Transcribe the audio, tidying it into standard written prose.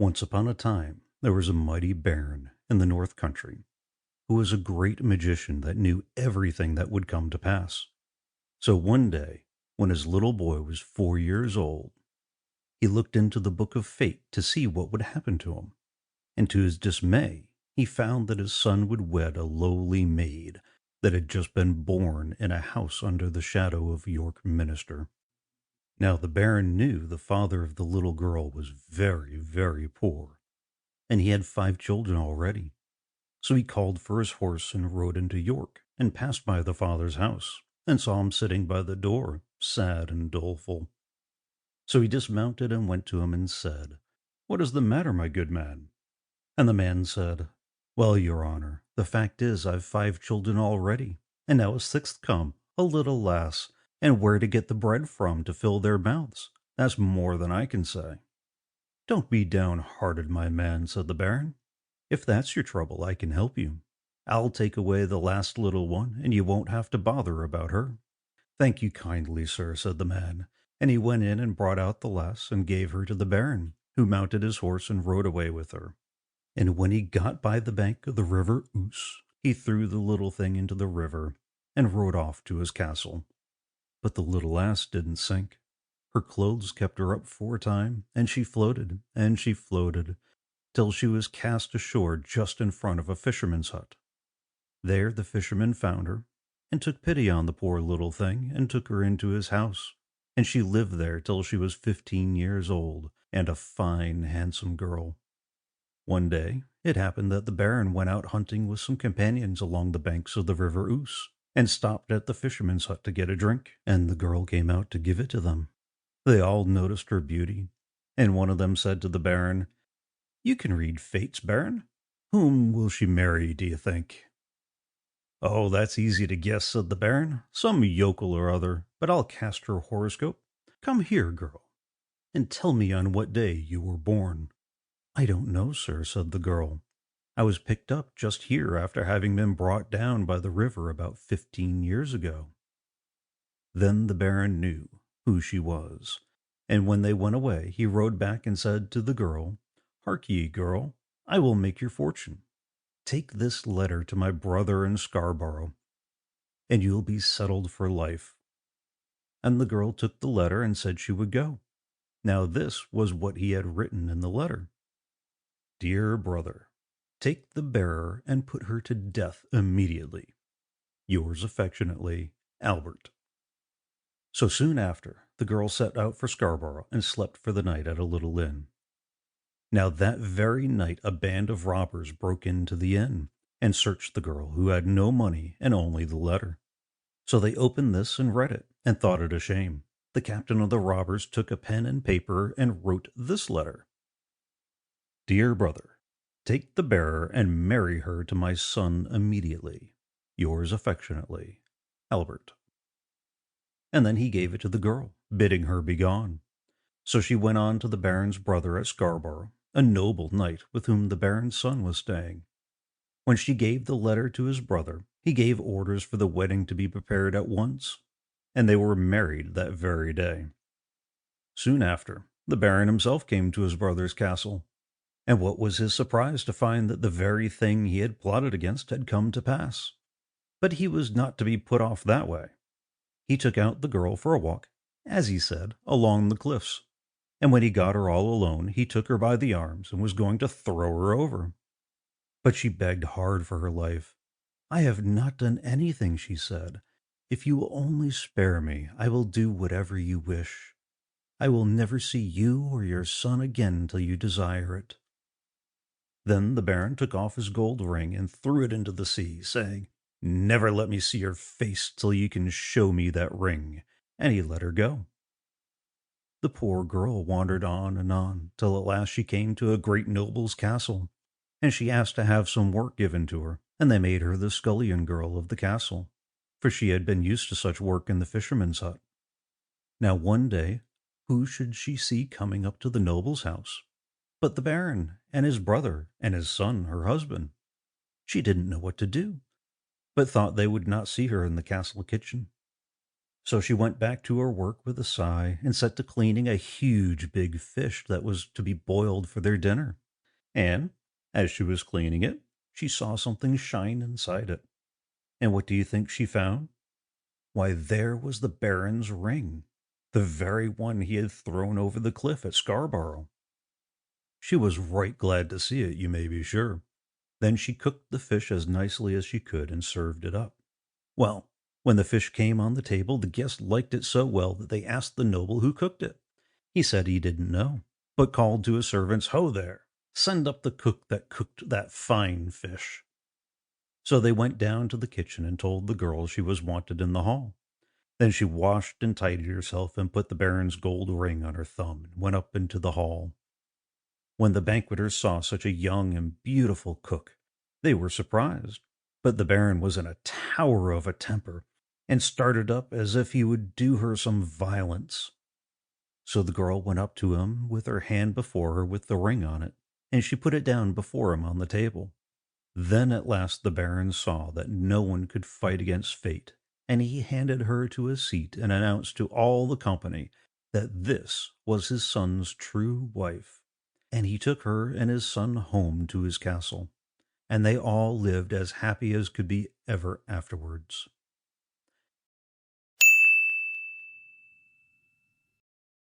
Once upon a time, there was a mighty baron in the North Country who was a great magician that knew everything that would come to pass. So one day, when his little boy was 4 years old, he looked into the book of fate to see what would happen to him, and to his dismay, he found that his son would wed a lowly maid that had just been born in a house under the shadow of York Minster. Now the baron knew the father of the little girl was very, very poor, and he had 5 children already. So he called for his horse and rode into York, and passed by the father's house, and saw him sitting by the door, sad and doleful. So he dismounted and went to him and said, "What is the matter, my good man?" And the man said, "Well, your honor, the fact is I've 5 children already, and now a sixth come, a little lass, and where to get the bread from to fill their mouths, that's more than I can say." "Don't be downhearted, my man," said the baron. "If that's your trouble, I can help you. I'll take away the last little one, and you won't have to bother about her." "Thank you kindly, sir," said the man, and he went in and brought out the lass and gave her to the baron, who mounted his horse and rode away with her. And when he got by the bank of the river Ouse, he threw the little thing into the river and rode off to his castle. But the little lass didn't sink. Her clothes kept her up for a time, and she floated, till she was cast ashore just in front of a fisherman's hut. There the fisherman found her, and took pity on the poor little thing, and took her into his house, and she lived there till she was 15 years old, and a fine, handsome girl. One day it happened that the baron went out hunting with some companions along the banks of the river Ouse, and stopped at the fisherman's hut to get a drink, and the girl came out to give it to them. They all noticed her beauty, and one of them said to the baron, "You can read fates, baron. Whom will she marry, do you think?" "Oh, that's easy to guess," said the baron. "Some yokel or other, but I'll cast her horoscope. Come here, girl, and tell me on what day you were born." "I don't know, sir," said the girl. "I was picked up just here after having been brought down by the river about 15 years ago." Then the baron knew who she was, and when they went away, he rode back and said to the girl, "Hark ye, girl, I will make your fortune. Take this letter to my brother in Scarborough, and you'll be settled for life." And the girl took the letter and said she would go. Now this was what he had written in the letter: "Dear brother, take the bearer and put her to death immediately. Yours affectionately, Albert." So soon after, the girl set out for Scarborough and slept for the night at a little inn. Now that very night a band of robbers broke into the inn and searched the girl, who had no money and only the letter. So they opened this and read it, and thought it a shame. The captain of the robbers took a pen and paper and wrote this letter: "Dear brother, take the bearer and marry her to my son immediately. Yours affectionately, Albert." And then he gave it to the girl, bidding her begone. So she went on to the baron's brother at Scarborough, a noble knight with whom the baron's son was staying. When she gave the letter to his brother, he gave orders for the wedding to be prepared at once, and they were married that very day. Soon after, the baron himself came to his brother's castle, and what was his surprise to find that the very thing he had plotted against had come to pass. But he was not to be put off that way. He took out the girl for a walk, as he said, along the cliffs, and when he got her all alone, he took her by the arms and was going to throw her over. But she begged hard for her life. "I have not done anything," she said. "If you will only spare me, I will do whatever you wish. I will never see you or your son again till you desire it." Then the baron took off his gold ring and threw it into the sea, saying, "Never let me see your face till you can show me that ring," and he let her go. The poor girl wandered on, till at last she came to a great noble's castle, and she asked to have some work given to her, and they made her the scullion girl of the castle, for she had been used to such work in the fisherman's hut. Now one day, who should she see coming up to the noble's house but the baron and his brother and his son, her husband? She didn't know what to do, but thought they would not see her in the castle kitchen. So she went back to her work with a sigh and set to cleaning a huge big fish that was to be boiled for their dinner. And as she was cleaning it, she saw something shine inside it. And what do you think she found? Why, there was the Baron's ring, the very one he had thrown over the cliff at Scarborough. She was right glad to see it, you may be sure. Then she cooked the fish as nicely as she could and served it up. Well, when the fish came on the table, the guests liked it so well that they asked the noble who cooked it. He said he didn't know, but called to his servants, "Ho there! Send up the cook that cooked that fine fish." So they went down to the kitchen and told the girl she was wanted in the hall. Then she washed and tidied herself and put the Baron's gold ring on her thumb and went up into the hall. When the banqueters saw such a young and beautiful cook, they were surprised. But the Baron was in a tower of a temper, and started up as if he would do her some violence. So the girl went up to him with her hand before her with the ring on it, and she put it down before him on the table. Then at last the Baron saw that no one could fight against fate, and he handed her to a seat and announced to all the company that this was his son's true wife. And he took her and his son home to his castle, and they all lived as happy as could be ever afterwards.